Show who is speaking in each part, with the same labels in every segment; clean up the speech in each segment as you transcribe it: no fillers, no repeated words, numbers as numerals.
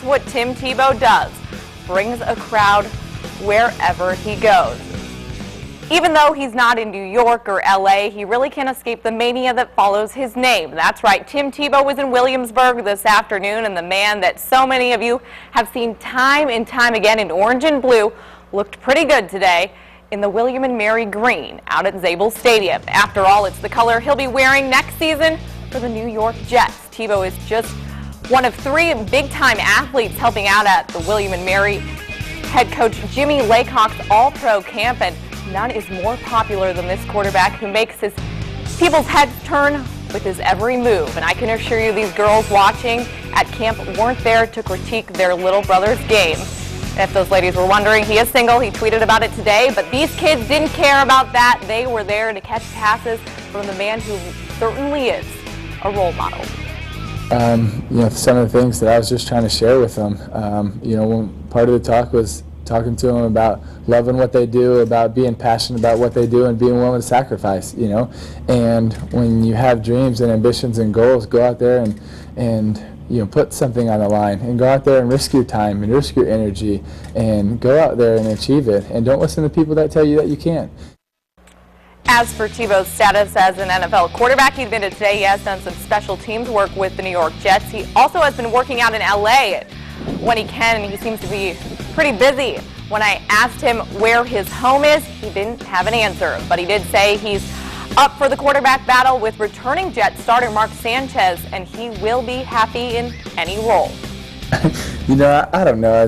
Speaker 1: what Tim Tebow does. Brings a crowd wherever he goes. Even though he's not in New York or LA, he really can't escape the mania that follows his name. That's right, Tim Tebow was in Williamsburg this afternoon, and the man that so many of you have seen time and time again in orange and blue looked pretty good today in the William and Mary green out at Zabel Stadium. After all, it's the color he'll be wearing next season for the New York Jets. Tebow is just one of 3 big-time athletes helping out at the William and Mary. Head coach Jimmy Laycock's All-Pro camp, and none is more popular than this quarterback who makes his people's heads turn with his every move. And I can assure you these girls watching at camp weren't there to critique their little brother's game. If those ladies were wondering, he is single. He tweeted about it today, but these kids didn't care about that. They were there to catch passes from the man who certainly is a role model.
Speaker 2: Some of the things that I was just trying to share with them. When part of the talk was talking to them about loving what they do, about being passionate about what they do, and being willing to sacrifice. And when you have dreams and ambitions and goals, go out there and put something on the line, and go out there and risk your time and risk your energy, and go out there and achieve it. And don't listen to people that tell you that you can't.
Speaker 1: As for Tebow's status as an NFL quarterback, he admitted today he has done some special teams work with the New York Jets. He also has been working out in LA when he can, and he seems to be pretty busy. When I asked him where his home is, he didn't have an answer, but he did say he's up for the quarterback battle with returning Jets starter Mark Sanchez, and he will be happy in any role.
Speaker 2: I don't know.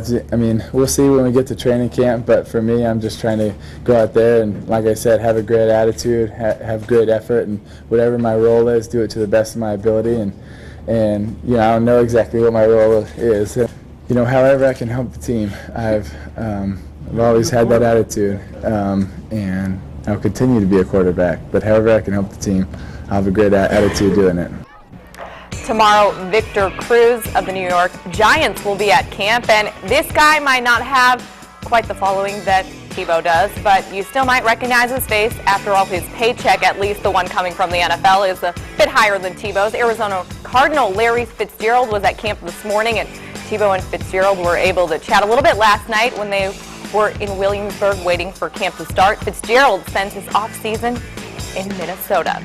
Speaker 2: We'll see when we get to training camp, but for me, I'm just trying to go out there and, like I said, have a great attitude, have great effort, and whatever my role is, do it to the best of my ability. And I don't know exactly what my role is. However I can help the team. I've always had that attitude, and I'll continue to be a quarterback. But however I can help the team, I'll have a great attitude doing it.
Speaker 1: Tomorrow, Victor Cruz of the New York Giants will be at camp, and this guy might not have quite the following that Tebow does, but you still might recognize his face. After all, his paycheck, at least the one coming from the NFL, is a bit higher than Tebow's. Arizona Cardinal Larry Fitzgerald was at camp this morning, and Tebow and Fitzgerald were able to chat a little bit last night when they were in Williamsburg waiting for camp to start. Fitzgerald spends his off-season in Minnesota.